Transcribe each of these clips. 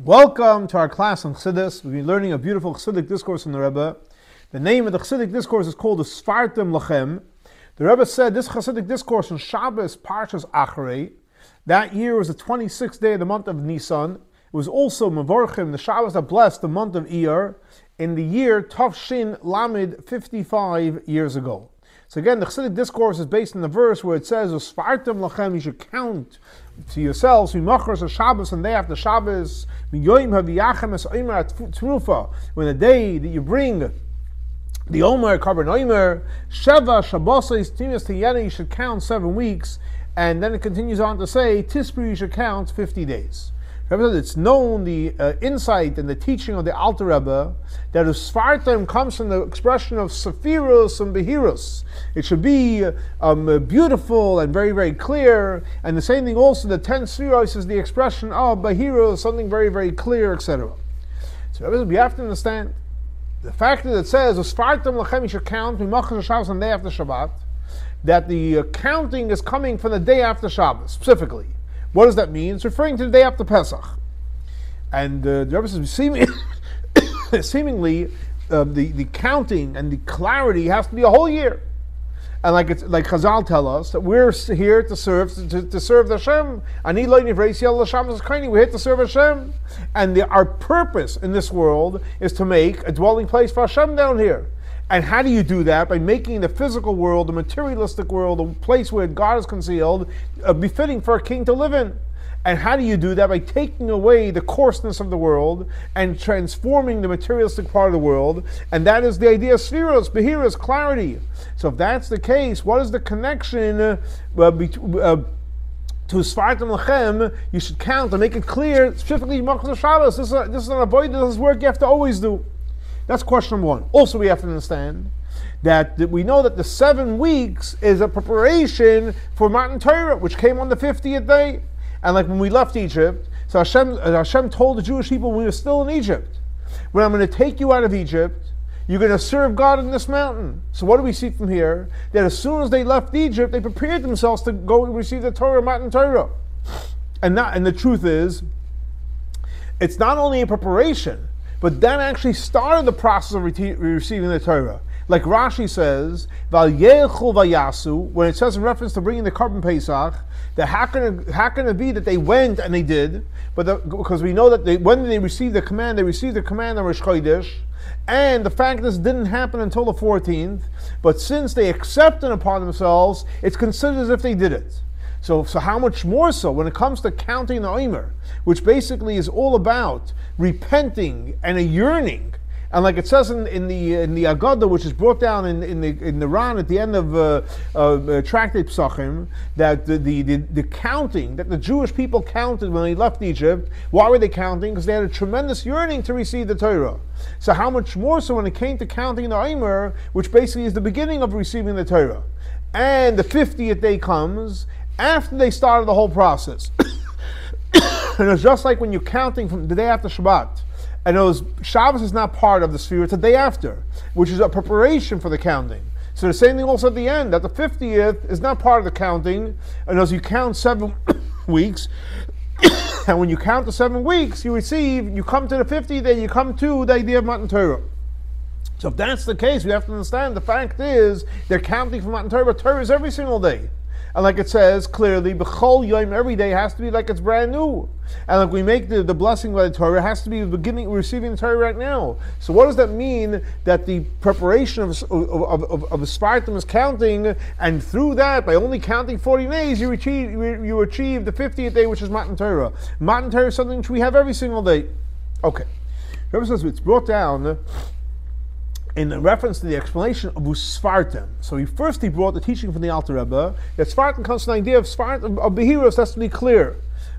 Welcome to our class on Chassidus. We've been learning a beautiful Chassidic discourse from the Rebbe. The name of the Chassidic discourse is called וספרתם לכם. The Rebbe said this Chassidic discourse on Shabbos, Parshas אחרי. That year was the 26th day of the month of ניסן. It was also ממחרת, the Shabbos that blessed the month of Eir, in the year Tafshin Lamed 55 years ago. So again, the Chassidic discourse is based on the verse where it says, וספרתם לכם, you should count to yourselves, ממחרת Shabbos, and day after Shabbos, מיום, הביאכם, Iyer, התנופה, when the day that you bring the Omer, Iyer, Sheva, Shabosais, Tiheyna, you should count 7 weeks, and then it continues on to say, Tesperu, you should count 50 days. It's known, the insight and the teaching of the Alter Rebbe, that וספרתם comes from the expression of Sephiros and Behiros. It should be beautiful and very, very clear. And the same thing also, the Ten Sefirot is the expression of Behiros, something very, very clear, etc. So we have to understand the fact that it says וספרתם לכם, you should count ממחרת Shabbos and day after Shabbat, that the counting is coming from the day after Shabbos specifically. What does that mean? It's referring to the day after Pesach. And the Rebbe says, seemingly, the counting and the clarity has to be a whole year. And like Chazal tell us, that we're here to serve the Hashem. We're here to serve Hashem. And our purpose in this world is to make a dwelling place for Hashem down here. And how do you do that? By making the physical world, the materialistic world, a place where God is concealed, befitting for a king to live in. And how do you do that? By taking away the coarseness of the world and transforming the materialistic part of the world. And that is the idea of Sfiros, Behiros, clarity. So if that's the case, what is the connection to וספרתם לכם? You should count and make it clear, specifically Machzor Shabbos. This is not avoid, this is work you have to always do. That's question number one. Also, we have to understand that we know that the 7 weeks is a preparation for Matan Torah, which came on the 50th day. And like when we left Egypt, so Hashem told the Jewish people when we were still in Egypt, when I'm going to take you out of Egypt, you're going to serve God in this mountain. So what do we see from here? That as soon as they left Egypt, they prepared themselves to go and receive the Torah, Matan Torah. And the truth is, it's not only a preparation, but that actually started the process of receiving the Torah. Like Rashi says, Vayelchu vayasu, when it says in reference to bringing the Korban Pesach, that how can it be that they went and they did? Because we know that when they received the command on Rosh Chodesh, and the fact this didn't happen until the 14th, but since they accepted upon themselves, it's considered as if they did it. So how much more so when it comes to counting the Omer, which basically is all about repenting and a yearning, and like it says in the Agada, which is brought down in the Ran at the end of Tractate Psachim, that the counting that the Jewish people counted when they left Egypt. Why were they counting? Because they had a tremendous yearning to receive the Torah. So how much more so when it came to counting the Omer, which basically is the beginning of receiving the Torah, and the 50th day comes after they started the whole process. And it's just like when you're counting from the day after Shabbat. And Shabbos is not part of the Sefirot, it's the day after, which is a preparation for the counting. So the same thing also at the end, that the 50th is not part of the counting, and as you count 7 weeks, and when you count the 7 weeks, you come to the 50th day, you come to the idea of Matan Torah. So if that's the case, we have to understand, the fact is, they're counting for Matan Torah, but Torah is every single day. And like it says clearly, b'chol yom, every day has to be like it's brand new. And like we make the blessing by the Torah, it has to be the beginning, we're receiving the Torah right now. So what does that mean? That the preparation of וספרתם is counting, and through that, by only counting 40 days, you achieve the 50th day, which is Matan Torah. Matan Torah is something which we have every single day. Okay. Rebbe says it's brought down in reference to the explanation of וספרתם. So he brought the teaching from the Alter Rebbe, that וספרתם comes from the idea of Behiros, has to be clear.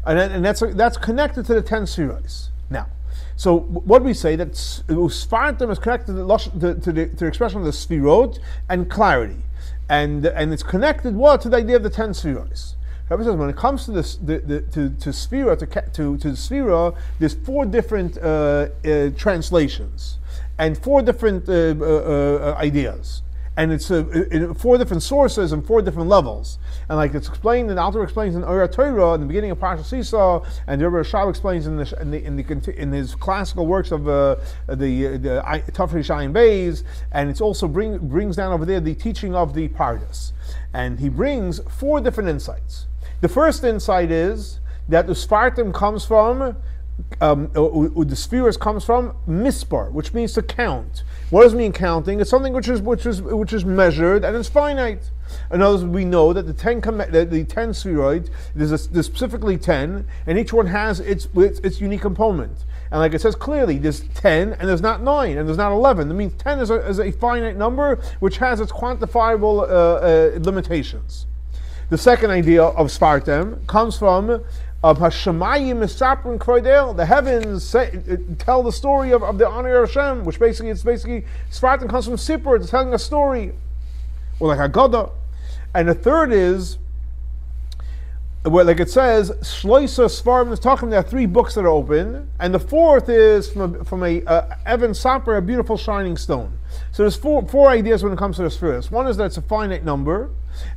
And that's connected to the 10 Sefirot. Now, so what we say, that וספרתם is connected to the expression of the Sefirot and clarity. And it's connected to the idea of the 10 Sefirot. Rabbi says when it comes to this, to Sefirah, there's 4 different translations and 4 different ideas. And it's in 4 different sources and 4 different levels. And like it's explained, and the Alter explains in Eir Torah in the beginning of Parashat Sisa, and the Rebbe Rashab explains in his classical works of the Tafri Shayin Beis, and it's also brings down over there the teaching of the Pardes. And he brings 4 different insights. The first insight is that the וספרתם comes from, the spheres comes from mispar, which means to count. What does it mean counting? It's something which is measured and it's finite. In other words, we know that the 10 Sefirot, there's specifically 10, and each one has its unique component. And like it says clearly, there's 10 and there's not 9 and there's not 11. That means 10 is a finite number which has its quantifiable limitations. The second idea of וספרתם comes from the heavens tell the story of the honor of Hashem, which basically וספרתם comes from Sipur, it's telling a story, or like Haggadah. And the third is, where like it says, Shloisa Sfarim is talking, there are 3 books that are open, and the fourth is from a Evan Sapper, a beautiful shining stone. So there's four ideas when it comes to the spheres. One is that it's a finite number,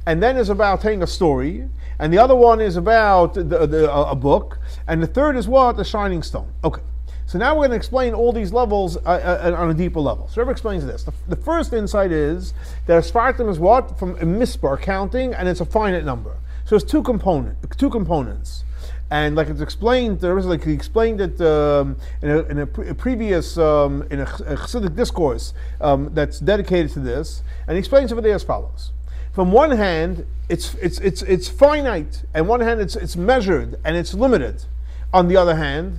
and then is about telling a story, and the other one is about a book, and the third is what? The shining stone. Okay, so now we're going to explain all these levels on a deeper level. So Rebbe explains this. The first insight is that וספרתם is what? From a mispar, counting, and it's a finite number. So it's two components. And like it's explained, he explained it in a previous, in a Chassidic discourse that's dedicated to this, and he explains over there as follows. From one hand, it's finite, and one hand it's measured and it's limited. On the other hand,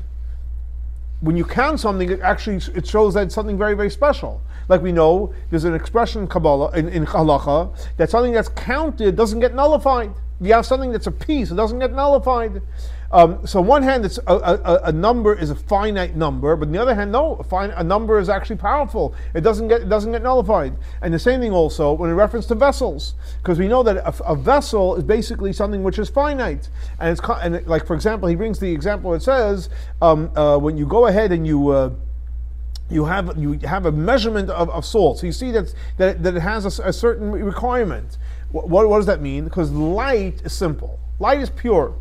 when you count something, it shows that it's something very, very special. Like we know, there's an expression in Kabbalah, in Halacha, that something that's counted doesn't get nullified. If you have something that's a piece, it doesn't get nullified. So on one hand, it's a number is a finite number, but on the other hand, no, a number is actually powerful. It doesn't get nullified. And the same thing also when in reference to vessels, because we know that a vessel is basically something which is finite. And like for example, he brings the example. It says when you go ahead and you have a measurement of salt, so you see that it has a certain requirement. What does that mean? Because light is simple. Light is pure.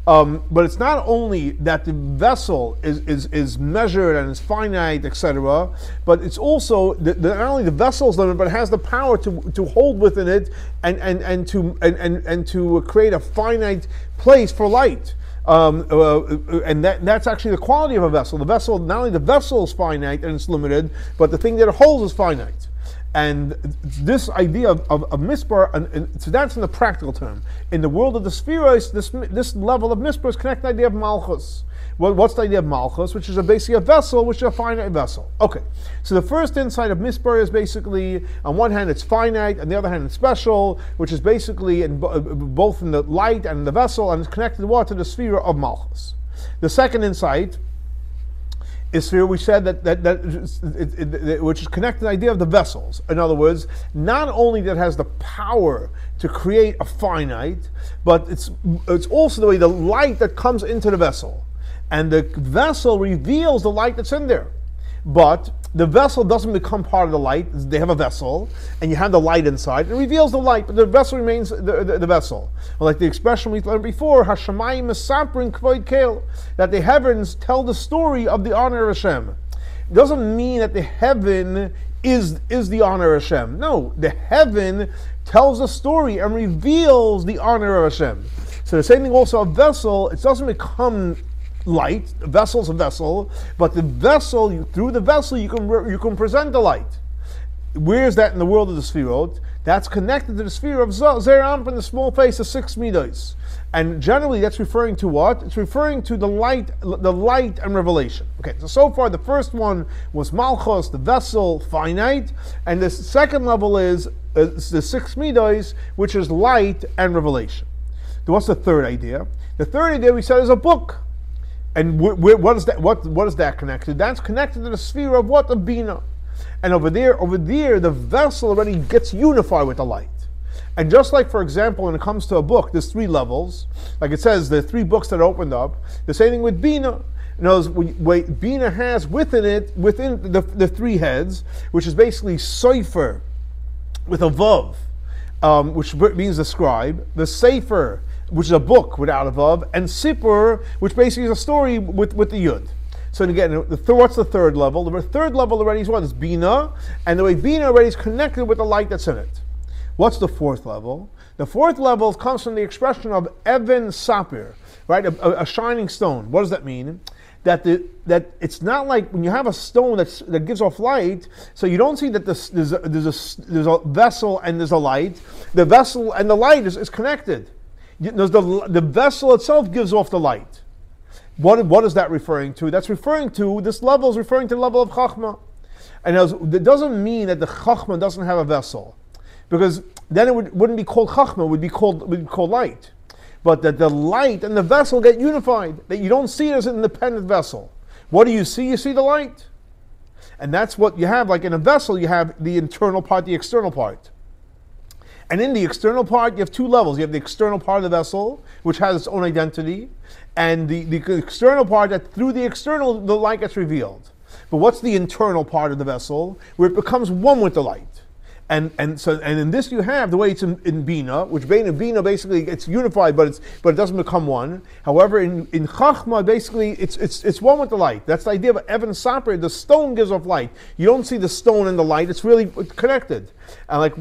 But it's not only that the vessel is measured and is finite, etc., but it's also not only the vessel is limited, but it has the power to hold within it and to create a finite place for light. And that's actually the quality of a vessel. The vessel, not only the vessel is finite and it's limited, but the thing that it holds is finite. And this idea of mispar, and so that's in the practical term. In the world of the spheres, this level of mispar is connected to the idea of malchus. Well, what's the idea of malchus? Which is basically a vessel, which is a finite vessel. Okay, so the first insight of mispar is basically, on one hand it's finite, on the other hand it's special, which is basically both in the light and the vessel, and it's connected to the sphere of malchus. The second insight is here we said which is connected to the idea of the vessels. In other words, not only that it has the power to create a finite, but it's also the way the light that comes into the vessel, and the vessel reveals the light that's in there. But the vessel doesn't become part of the light. They have a vessel, and you have the light inside. It reveals the light, but the vessel remains the vessel. Well, like the expression we learned before, Hashemayim mesaprin kvoid keil, that the heavens tell the story of the honor of Hashem. It doesn't mean that the heaven is the honor of Hashem. No, the heaven tells the story and reveals the honor of Hashem. So the same thing also, a vessel, it doesn't become light. The vessel's a vessel, but the vessel, through the vessel, you can present the light. Where is that in the world of the Sefirot? That's connected to the sphere of Zeir Anpin, the small face of 6 midos, and generally that's referring to what? It's referring to the light and revelation. Okay, so far the first one was Malchus, the vessel, finite, and the second level is the 6 midos, which is light and revelation. What's the third idea? The third idea we said is a book. And what is that? What is that connected? That's connected to the sphere of what? Of Bina. And over there, the vessel already gets unified with the light. And just like, for example, when it comes to a book, there's 3 levels. Like it says, the 3 books that are opened up. The same thing with Bina. Bina has within the 3 heads, which is basically Sefer, with a vav, which means the scribe, the sefer, which is a book without a vav, and sipur, which basically is a story with the yud. So again, what's the third level? The third level already is what? It's bina, and the way bina already is connected with the light that's in it. What's the fourth level? The fourth level comes from the expression of even sapir, right? A shining stone. What does that mean? That it's not like when you have a stone that gives off light, so you don't see that there's a vessel and there's a light. The vessel and the light is connected. The vessel itself gives off the light. What is that referring to? That's referring to, this level is referring to the level of Chachma. And it doesn't mean that the Chachma doesn't have a vessel, because then it wouldn't be called Chachma, it would be called light. But that the light and the vessel get unified, that you don't see it as an independent vessel. What do you see? You see the light. And that's what you have, like in a vessel, you have the internal part, the external part. And in the external part, you have two levels. You have the external part of the vessel, which has its own identity, and the external part that through the external, the light gets revealed. But what's the internal part of the vessel, where it becomes one with the light? And in this you have the way it's in Bina, which Bina basically it's unified, but it doesn't become one. However, in Chachma basically it's one with the light. That's the idea of Even Sapir. The stone gives off light. You don't see the stone and the light. It's really connected. And like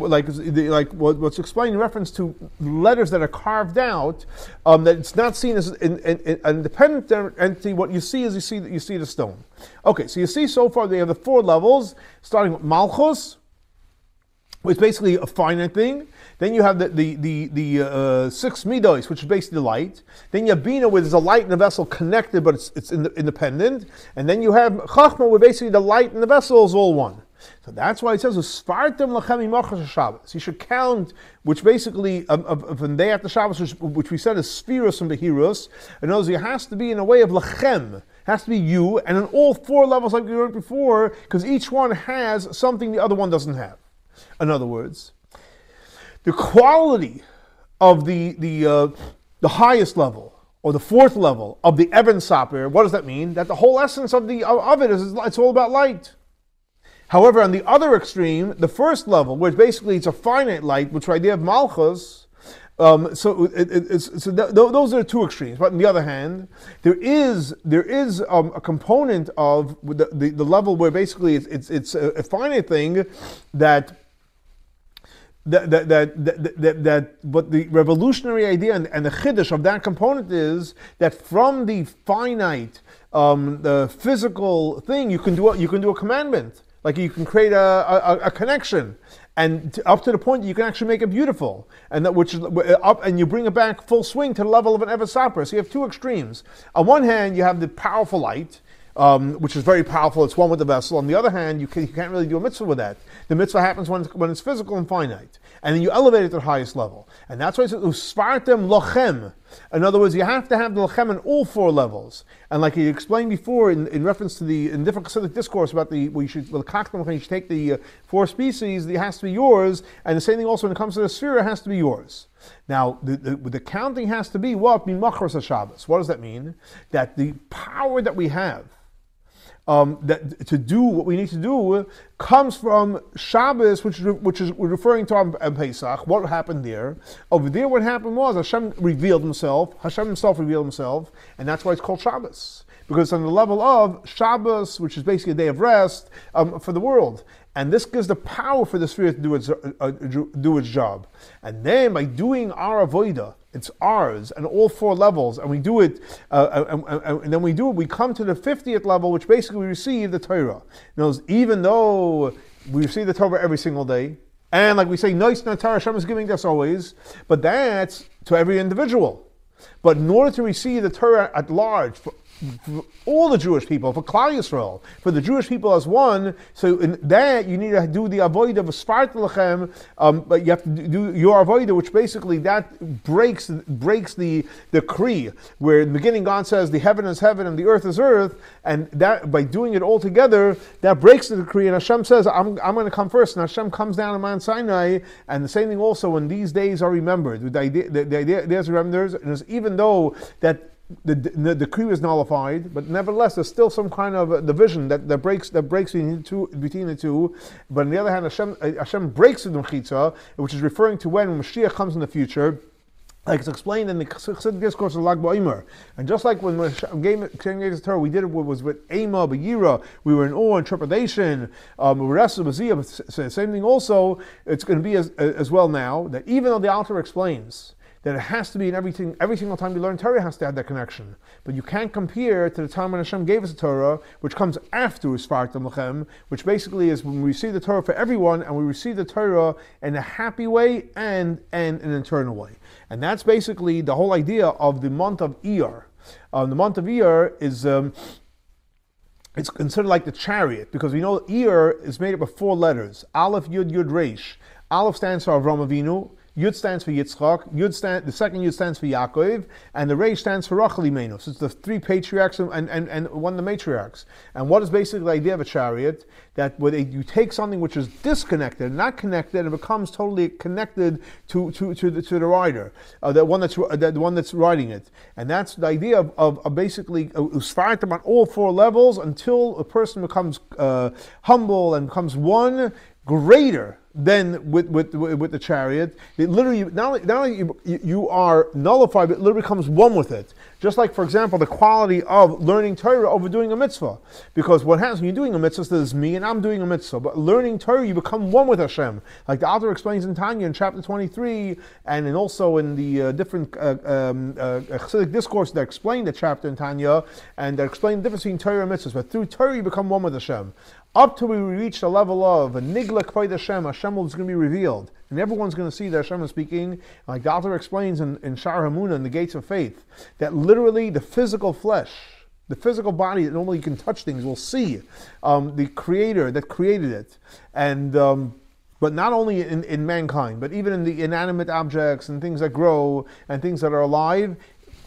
what's explained in reference to letters that are carved out, that it's not seen as an independent entity. What you see is you see the stone. Okay, so you see so far they have the four levels, starting with Malchus, which is basically a finite thing. Then you have the six midos, which is basically the light. Then you have Bina, where there's a light in the vessel connected, but it's independent. And then you have Chachma, where basically the light and the vessel is all one. So that's why it says, וספרתם לכם ממחרת השבת. You should count, which basically, of a day after Shabbos, which we said is Spheros and Behirus. In other words, it has to be in a way of lechem. It has to be you, and in all four levels like we learned before, because each one has something the other one doesn't have. In other words, the quality of the highest level, or the fourth level of the Even Sapir, what does that mean? That the whole essence of it is it's all about light. However, on the other extreme, the first level, which basically it's a finite light, which is the idea of Malchus, those are the two extremes. But on the other hand, there is a component of the level where basically it's a finite thing that what the revolutionary idea and the chiddush of that component is that from the finite, the physical thing, you can do a commandment. Like you can create a connection, and up to the point that you can actually make it beautiful, and that which is up, and you bring it back full swing to the level of an Even Sapir. So you have two extremes. On one hand, you have the powerful light, which is very powerful. It's one with the vessel. On the other hand, you can't really do a mitzvah with that. The mitzvah happens when it's physical and finite, and then you elevate it to the highest level. And that's why it says וספרתם לכם. In other words, you have to have the lechem in all four levels. And like he explained before, in reference to in different Chassidic discourse about you should take the four species, it has to be yours. And the same thing also when it comes to the sphere, it has to be yours. Now, the counting has to be what? ממחרת השבת. What does that mean? That the power that we have, that to do what we need to do, comes from Shabbos, which is we're referring to on Pesach. What happened there? Over there, what happened was Hashem revealed Himself. Hashem Himself revealed Himself, and that's why it's called Shabbos, because it's on the level of Shabbos, which is basically a day of rest for the world. And this gives the power for the Spirit to do its job. And then by doing our avodah, it's ours, and all four levels, and we do it, and then we come to the 50th level, which basically we receive the Torah. Even though we receive the Torah every single day, and like we say, nice Torah, Hashem is giving us always, but that's to every individual. But in order to receive the Torah at large, for all the Jewish people, for Klal Yisrael, for the Jewish people as one, so in that you need to do the avodah of וספרתם לכם, but you have to do your avodah, which basically that breaks the decree, where in the beginning God says the heaven is heaven and the earth is earth, and that by doing it all together, that breaks the decree, and Hashem says, I'm going to come first, and Hashem comes down on Mount Sinai, and the same thing also when these days are remembered, the idea there's remembered, and even though that the decree was nullified, but nevertheless, there's still some kind of division that breaks between the two. But on the other hand, Hashem breaks the mechitza, which is referring to when Mashiach comes in the future, like it's explained in the Chassidic discourse of Lag BaOmer. And just like when Hashem gave the Torah, we did it was with Ema, B'yira, we were in awe and trepidation, we were rested with Ziyah. Same thing also, it's going to be as well now, that even though the Alter explains that it has to be in every single time you learn Torah has to have that connection. But you can't compare to the time when Hashem gave us the Torah, which comes after וספרתם לכם, which basically is when we receive the Torah for everyone, and we receive the Torah in a happy way and an eternal way. And that's basically the whole idea of the month of Eir. The month of Eir is it's considered like the chariot, because we know Eir is made up of 4 letters. Aleph, Yud, Yud, Reish. Aleph stands for Avram Avinu, Yud stands for Yitzchok, the second Yud stands for Yaakov, and the Reish stands for Rachel Imenu. So it's the 3 patriarchs and one of the matriarchs. And what is basically the idea of a chariot? That when you take something which is disconnected, not connected, and becomes totally connected to the rider, the one that's riding it. And that's the idea of basically וספרתם on all 4 levels until a person becomes humble and becomes one greater than with the chariot. It literally, not only you are nullified, but it literally becomes one with it. Just like, for example, the quality of learning Torah over doing a mitzvah. Because what happens when you're doing a mitzvah, so there's me and I'm doing a mitzvah. But learning Torah, you become one with Hashem. Like the author explains in Tanya in chapter 23, and also in the different Chassidic discourse that explain the chapter in Tanya, and that explain the difference between Torah and mitzvahs. But through Torah, you become one with Hashem. Up till we reach the level of a nigla k'vod Hashem, Hashem is going to be revealed. And everyone's going to see that Hashem is speaking. Like the author explains in Shar Hamuna, in the Gates of Faith, that literally the physical flesh, the physical body that normally you can touch things, will see the Creator that created it. And but not only in mankind, but even in the inanimate objects and things that grow and things that are alive.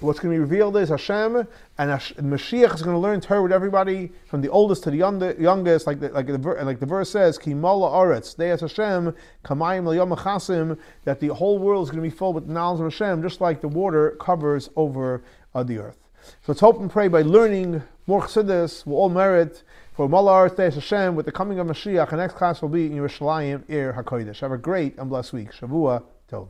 What's going to be revealed is Hashem, and Mashiach is going to learn Torah with everybody, from the oldest to the youngest, like the verse says, Ki mala aretz, De'as Hashem, Kamayim l'yom chasim, that the whole world is going to be filled with the knowledge of Hashem, just like the water covers over the earth. So let's hope and pray by learning more Chassidus, we'll all merit for mala aretz De'as Hashem, with the coming of Mashiach. The next class will be in Yerushalayim, Ir HaKodesh. Have a great and blessed week. Shavua Tov.